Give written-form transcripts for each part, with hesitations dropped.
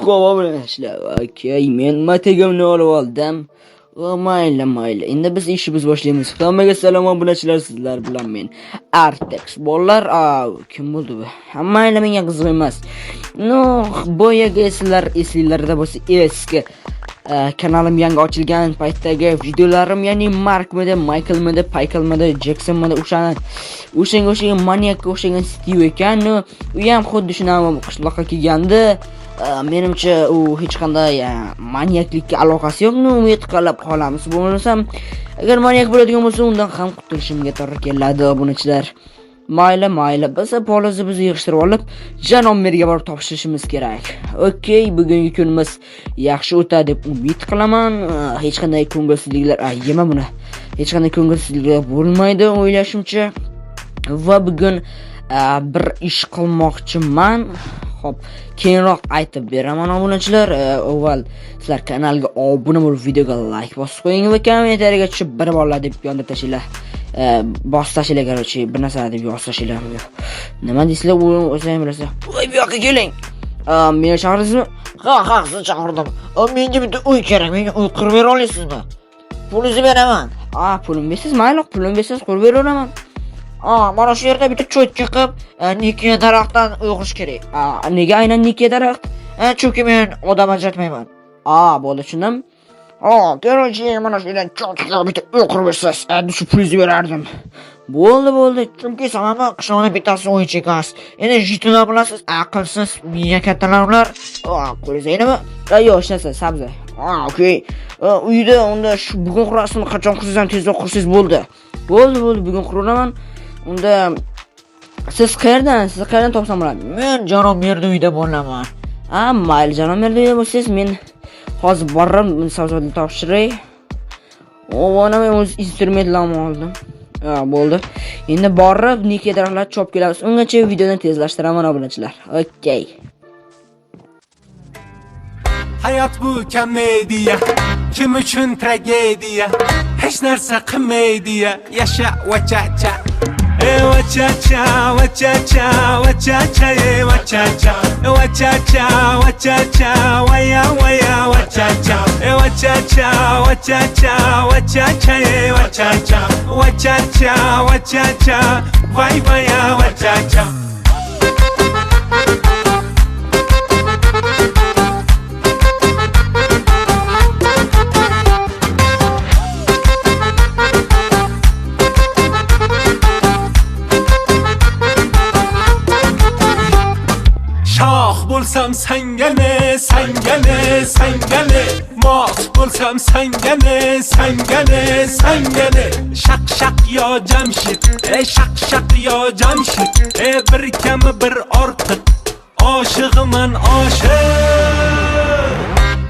Qo'yishlar. Okay, men mategamni olib oldim. Mayli. Endi biz ishimiz boshlaymiz. Hammaga salom obunachilar, sizlar bilan men Artex. Bolalar, kim bo'ldi bu? Mayli, menga qiziq emas. Boyaga esinglarda bo'lsa, eski kanalim yangi ochilgan paytdagi videolarim, ya'ni Markmidi, Michaelmidi, Paykelmidi, Jacksonmidi, o'shanga maniakka o'xshagan Steve ekan. U ham xuddi shunaqa qishloqqa kelgandi. Menimcha u hech qanday maniaklikka aloqasi yo'q. Umid qilib qolamiz. Bo'lmasam, agar maniak bo'ladigan bo'lsa, undan ham qutulishimga to'g'ri keladi, obunachilar. Mayli, biz polimizni yig'ishtirib olib, janob merga borib topshirishimiz kerak. Okay, bugungi kunimiz yaxshi o'tadi deb umid qilaman. Hech qanday ko'ngilsizliklar, yema buni. Hech qanday ko'ngilsizliklar bo'lmaydi, o'ylashimcha. Va bugun bir ish qilmoqchiman. Xo'p, keyinroq aytib beraman, obunachilar. Avval sizlar kanalga obuna bo'lib, videoga like bosib qo'ying va kommentariyaga tushib bir bolalar deb yozib tashinglar. Bosib tashinglar, qarochi, bir narsa deb yozib tashinglar. Nima deysizlar, o'zing bilasiz. Voy, bu yoqqa keling. Meni chaqirdingizmi? Ha, sizni chaqirdim. Menga bitta uy kerak. Menga uy qurib bera olasizmi? Pulingizni beraman. Pulim bersiz, mayli, pulim bersiz, qurib beraman. Mana shu yerda bitta cho'tka qilib, Nokia daraxtdan o'g'rish kerak. Nega aynan Nokia daraxt? Chunki men odam ajratmayman. Bo'ldi, tushundim. Qarochi, mana shu yerdan cho'tka bitta o'qirib bersiz, shu pulingizni berardim. Bo'ldi. Chunki samama qishloqda bittasi o'yinchi ekan. Endi jitlar bilasiz, aqlsiz, miya kattalar ular. Qo'yingizmi? Yo'q, narsa, sabzi. Okay. Uyda unda shu bugun qurasini qachon qursiz ham tezroq qursiz bo'ldi. Bo'ldi, bugun quraman. Unda siz qayerdan topsam bo'ladi? Men janob merda uyda bo'laman. Mayli, janob merda uyda bo'lsangiz, men hozir boraman, savdolarni topshiray. Mana men o'z instrumentlarimni oldim. Bo'ldi. Endi borib Nokia daraxtlar chop kelamiz. Ungacha videoni tezlashtiraman, obunachilar. Okay. Hayot bu komediya, kim uchun tragediya? Hech narsa qilmaydiya, yasha vachacha. Wachacha, wachacha, wachacha, wachacha, wachacha, wachacha, waya, wachacha, wachacha, wachacha, wachacha, wachacha, wachacha, wachacha, waya, wachacha. Bo'lsam sangane, mos bo'lsam sangane, shaq yo Jamshid, shaq yo Jamshid, bir kami bir ortiq, oshig'iman oshiq.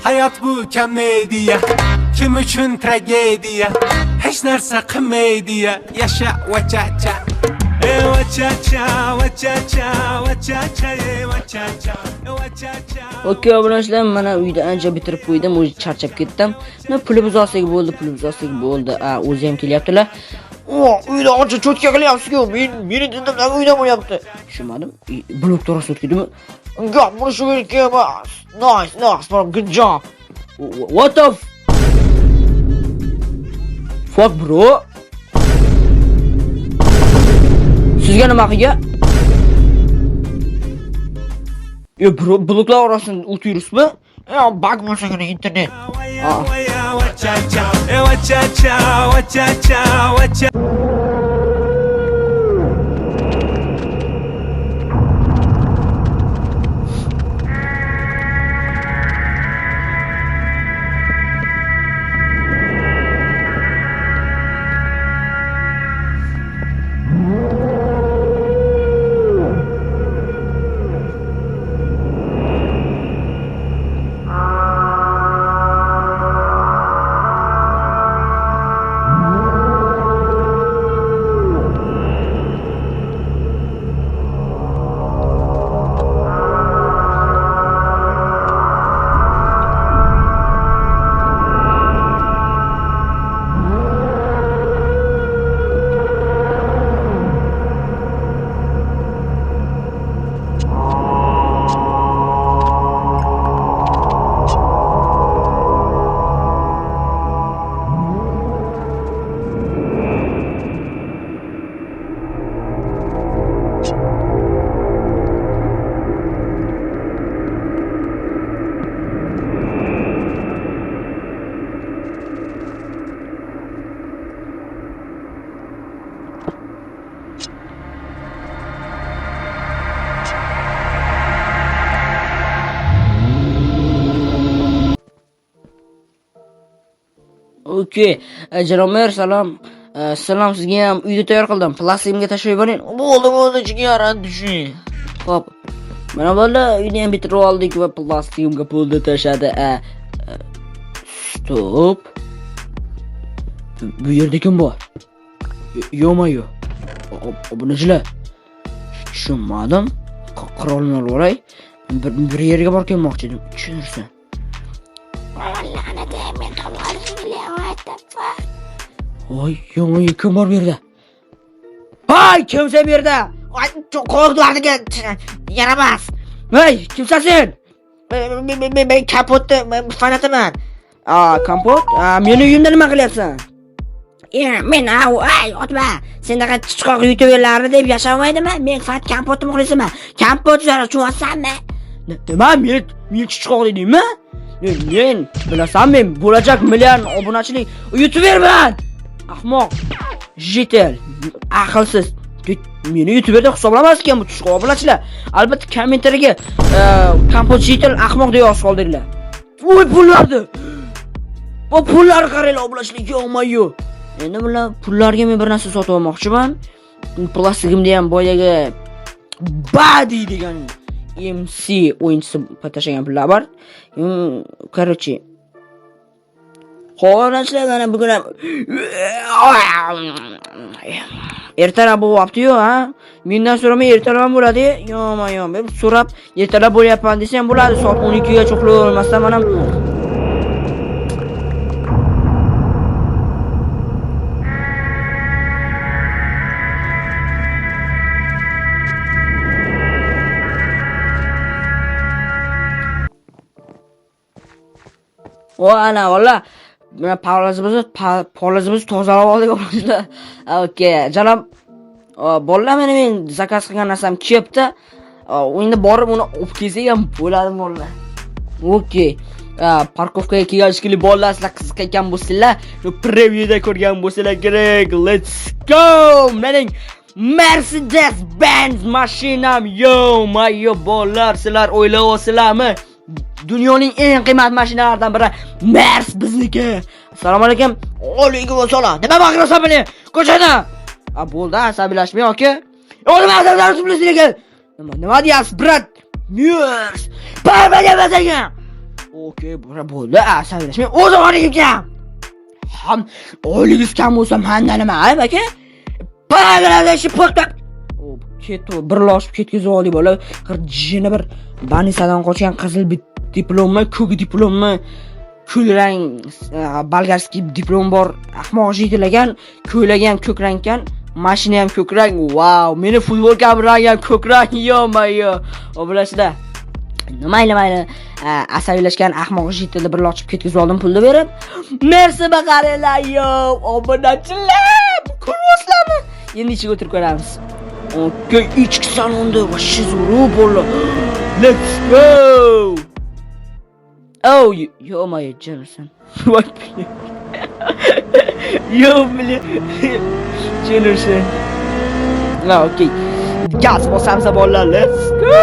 Hayot bu komediya, kim uchun tragediya? Hech narsa qilmaydiya, yasha vachacha. Okay, obunachilar, mana uyda ancha bitirib qo'ydim, o'zi charchab ketdim. Pulimiz olsak bo'ldi. O'zi ham kelyaptilar. Uyda ancha cho'tka qilyapsiz-ku. Meni dindimdan uyda bo'lyapti. Tushunmadim. Blok to'g'risida o'tkidimi? Gap buni shu yerga emas. Nice, good job. What the fuck, bro? Sizga nima qilgan? Bro, bloklar orasida o't yuribsizmi? Bug bo'lsa-gina internet. Okey. Janob mer, salom. Salom, sizga ham uyda tayyor qildim. Plastikimga tashlab yuboring. Bo'ldi, jigar, tushing. Xo'p. Mana bo'ldi, uyni ham bitirib oldik va plastikimga pulni tashladi. Stop. Bu yerda kim bor? Yo'q-yo'q. Obunachilar. Tushunmadim. Qurolni olib olay. Bir yerga borib kelmoqchi edim. Tushunirsan. Voy, yo'q, kim bor bu yerda? Voy, kimsan bu yerda? Voy, qo'rqdilarga yaramas. Voy, kimsan sen? Men kapotni fanataman. Kompot? Meni uyimda nima qilyapsan? Men otma. Sendaqa chiqoq YouTuberlarni deb yashamaydiman. Men faqat kompotni muxlisaman. Kompotlar chuvasanmi? Nima? Men chiqoq dedingmi? Men bilasan, men bo'lajak million obunachilik YouTuberman. Ahmoq. Jitel. Aqlsiz. Meni YouTuberda hisoblamas ekan bu chiqoq obunachilar. Albatta kommentariga kompot jitel ahmoq deb yozib qoldiringlar. Voy, pullarni. Bu pullar qaranglar obunachilik yo'q-yo'q. Endi bular pullarga men bir narsa sotib olmoqchiman. Plastikimda ham boyaga Badi degan MC o'yinchisi tashlagan pullar bor. Короче, xo'ranachilar mana bugun ham ertalab bo'lyapti-yu, ha? Mendan so'ramay ertalab ham bo'ladi. Yo'q, men so'rab ertalab bo'lyapman desa ham bo'ladi. Soat 12 ga cho'qlab olmasdan men ham ana valla mana polazimiz tozalab oldik obunachilar. Okey, janob bolalar, men zakaz qilgan narsam kelibdi. Endi borib uni olib kelsak ham bo'ladi bolalar. Okey. Parkovkaga kelgan shekilli bolalar, sizlar qiziqgan bo'lsanglar, shu previewda ko'rgan bo'lsanglar kerak. Let's go! Mening Mercedes Benz mashinam. Yo, bolalar, sizlar o'ylayapsizlarmi? Dunyoning eng qimmat mashinalaridan biri Mers bizniki. Assalomu alaykum. Alaykum assalom. Nima baqirasan meni? Ko'chada. Bo'ldi, asabiylashmang, aka. Nima azablarsiz bilasizlar? Nima deyapsiz, brat? Mers. Parvaga basagan. Okey, bo'ldi, asabiylashmang. O'zim o'rnimga. Oyligingiz kam bo'lsa, menda nima, aka? Parvaga ship qo'yib ketdi, birlashib ketkizib oldik bola. Jini bir banisadan qochgan qizil diplommi, ko'k diplommi, kulrang bolgarskiy diplom bor. Ahmoq jitilagan, ko'ylagan ko'k rangkan, mashina ham ko'k rang. Wow, meni futbolkam rangi ham ko'k rang. Yo'q. Obunachilar. Mayli. Asabiylashgan ahmoq jitilni birlashib ketkizib oldim pulni berib. Mersi baqaringlar, obunachilar. Ko'rasizlarmi? Endi ichiga o'tirib ko'ramiz. Okay, ichki salonda vashshi zo'ru bo'ldi. Let's go. Oh, yo'q-moy, jinsan. Voy. Yo'q, jinsan. Okay. Gaz bosamiz bolalar. Let's go.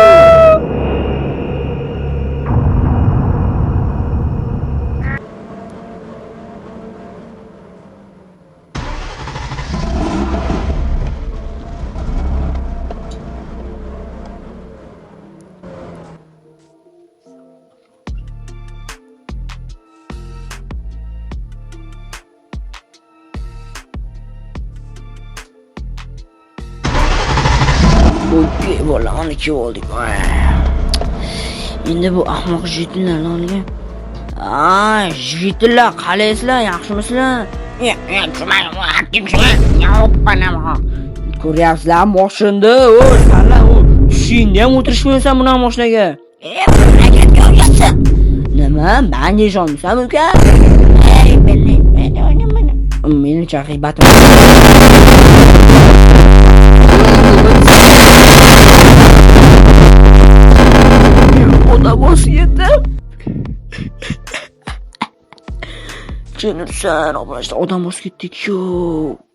Okey, bola, mana kim oldik. Endi bu ahmoq jitillarni olgan. Jitillar, qalaysizlar, yaxshimisizlar? Ko'ryapsizlar, moshinda, sala, tushingda ham o'tirishmaysan buni mashinaga. Harakatga olgansan. Nima? Menga ishonmaysanmi, uka? Meni chaqibatim. Odam osiyeti. Jinursan, obunachilar, odam osib ketdik. Yo'q.